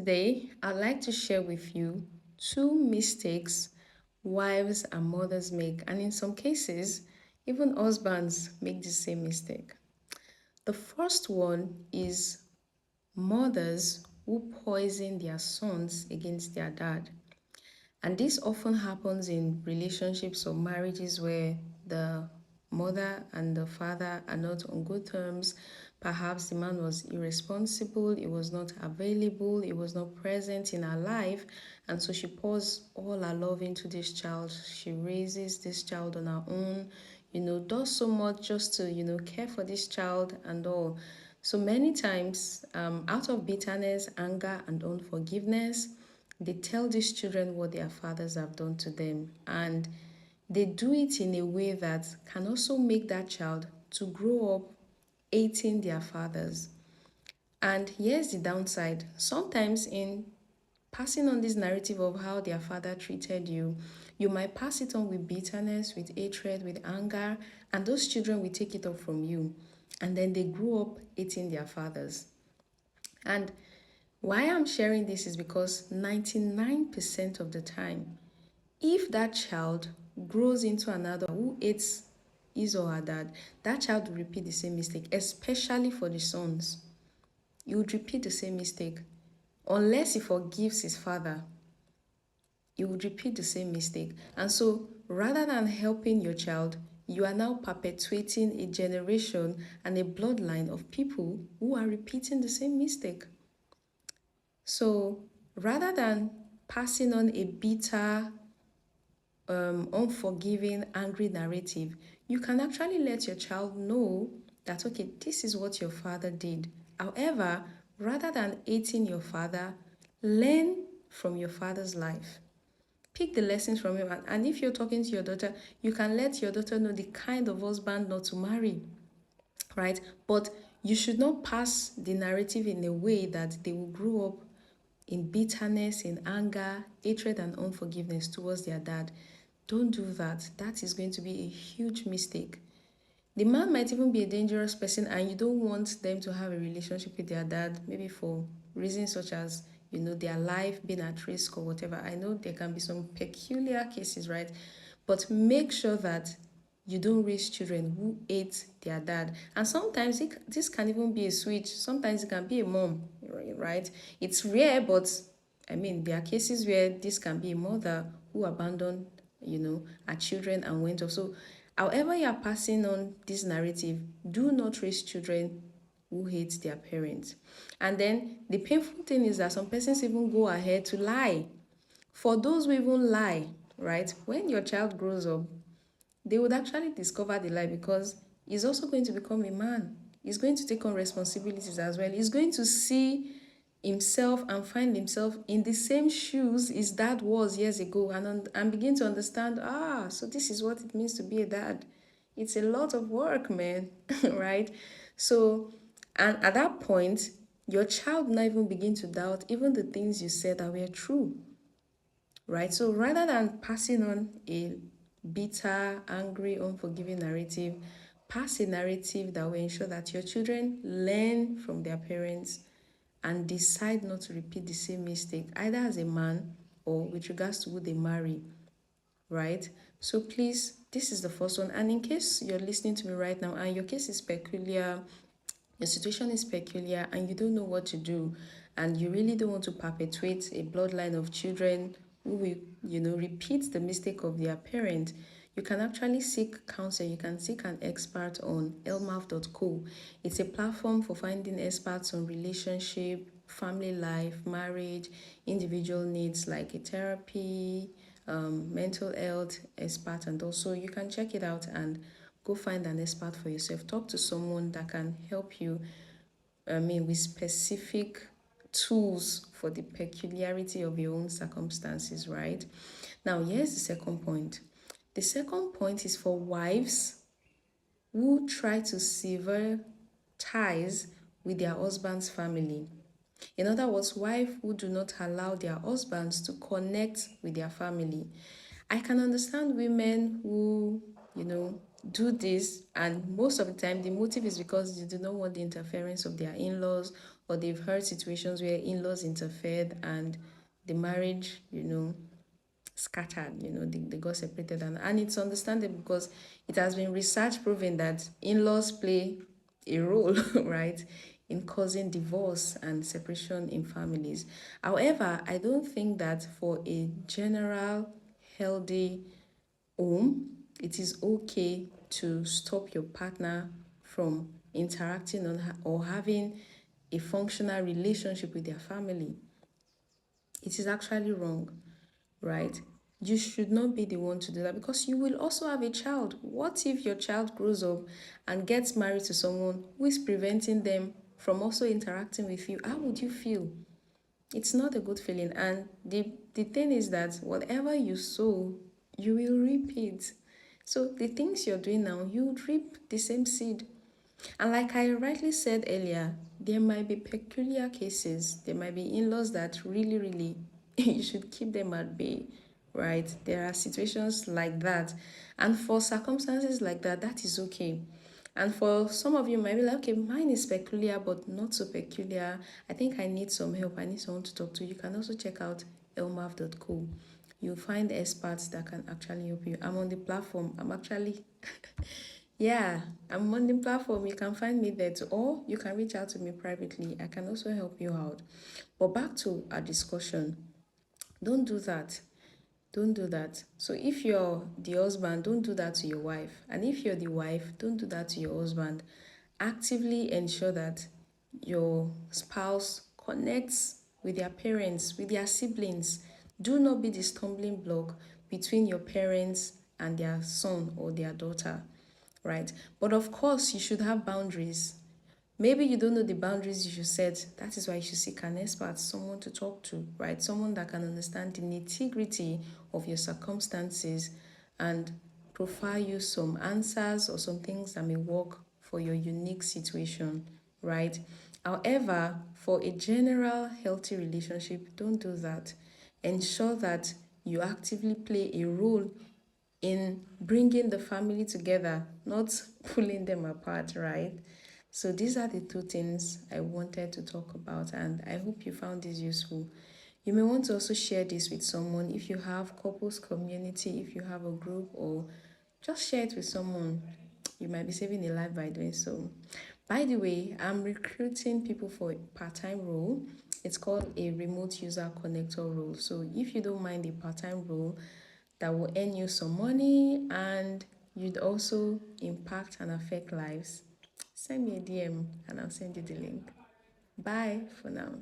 Today, I'd like to share with you two mistakes wives and mothers make, and in some cases, even husbands make the same mistake. The first one is mothers who poison their sons against their dad. And this often happens in relationships or marriages where the mother and the father are not on good terms. Perhaps the man was irresponsible, he was not available, he was not present in her life. And so she pours all her love into this child. She raises this child on her own, does so much just to, care for this child and all. So many times, out of bitterness, anger, and unforgiveness, they tell these children what their fathers have done to them, and they do it in a way that can also make that child to grow up hating their fathers. And here's the downside. Sometimes in passing on this narrative of how their father treated you, you might pass it on with bitterness, with hatred, with anger, and those children will take it up from you. And then they grow up hating their fathers. And why I'm sharing this is because 99% of the time, if that child grows into another who hates his or her dad, that child will repeat the same mistake, especially for the sons. He would repeat the same mistake. Unless he forgives his father, he would repeat the same mistake. And so, rather than helping your child, you are now perpetuating a generation and a bloodline of people who are repeating the same mistake. So rather than passing on a bitter, unforgiving, angry narrative, you can actually let your child know that, okay, this is what your father did. However, rather than hating your father, learn from your father's life. Pick the lessons from him. And if you're talking to your daughter, you can let your daughter know the kind of husband not to marry, right? But you should not pass the narrative in a way that they will grow up in bitterness, in anger, hatred, and unforgiveness towards their dad. Don't do that. That is going to be a huge mistake. The man might even be a dangerous person, and you don't want them to have a relationship with their dad, maybe for reasons such as, their life being at risk or whatever. I know there can be some peculiar cases, right? But make sure that you don't raise children who hate their dad. And sometimes this can even be a switch. Sometimes it can be a mom, right? It's rare, but I mean, there are cases where this can be a mother who abandoned, her children and went off. So, however you are passing on this narrative, do not raise children who hate their parents. And then the painful thing is that some persons even go ahead to lie. For those who even lie, right? When your child grows up, they would actually discover the lie because he's also going to become a man. He's going to take on responsibilities as well. He's going to see himself and find himself in the same shoes his dad was years ago and begin to understand, so this is what it means to be a dad. It's a lot of work, man, right? So, and at that point, your child will not even begin to doubt even the things you said that were true, right? So rather than passing on a bitter, angry, unforgiving narrative, pass a narrative that will ensure that your children learn from their parents and decide not to repeat the same mistake, either as a man or with regards to who they marry, right? So please, this is the first one. And in case you're listening to me right now and your case is peculiar, your situation is peculiar, and you don't know what to do, and you really don't want to perpetuate a bloodline of children who will, repeat the mistake of their parent, you can actually seek counsel. You can seek an expert on elmaf.co. It's a platform for finding experts on relationship, family life, marriage, individual needs like a therapy, mental health expert, and also you can check it out and go find an expert for yourself. Talk to someone that can help you, with specific tools for the peculiarity of your own circumstances, right? Now, here's the second point. The second point is for wives who try to sever ties with their husband's family. In other words, wives who do not allow their husbands to connect with their family. I can understand women who, do this, and most of the time the motive is because they do not want the interference of their in-laws or they've heard situations where in-laws interfered and the marriage, scattered, they got separated. And it's understandable because it has been research proving that in-laws play a role, right, in causing divorce and separation in families. However, I don't think that for a general healthy home, it is okay to stop your partner from interacting or having a functional relationship with their family. It is actually wrong, right? You should not be the one to do that because you will also have a child. What if your child grows up and gets married to someone who is preventing them from also interacting with you? How would you feel? It's not a good feeling. And the thing is that whatever you sow, you will reap it. So the things you're doing now, you would reap the same seed. And like I rightly said earlier, there might be peculiar cases. There might be in-laws that really, really, you should keep them at bay, right? There are situations like that. And for circumstances like that, that is okay. And for some of you might be like, okay, mine is peculiar, but not so peculiar. I think I need some help. I need someone to talk to. You can also check out elmav.co. You'll find experts that can actually help you. I'm on the platform. Yeah, I'm on the platform. You can find me there too, or you can reach out to me privately. I can also help you out. But back to our discussion. Don't do that. Don't do that. So if you're the husband, don't do that to your wife. And if you're the wife, don't do that to your husband. Actively ensure that your spouse connects with their parents, with their siblings. Do not be the stumbling block between your parents and their son or their daughter, right? But of course, you should have boundaries. Maybe you don't know the boundaries you should set. That is why you should seek an expert, someone to talk to, right? Someone that can understand the nitty-gritty of your circumstances and provide you some answers or some things that may work for your unique situation, right? However, for a general healthy relationship, don't do that. Ensure that you actively play a role in bringing the family together, not pulling them apart, right? So these are the two things I wanted to talk about, and I hope you found this useful. You may want to also share this with someone if you have couples community, if you have a group, or just share it with someone. You might be saving a life by doing so. By the way, I'm recruiting people for a part-time role. It's called a remote user connector role. So if you don't mind a part-time role that will earn you some money and you'd also impact and affect lives, send me a DM and I'll send you the link. Bye for now.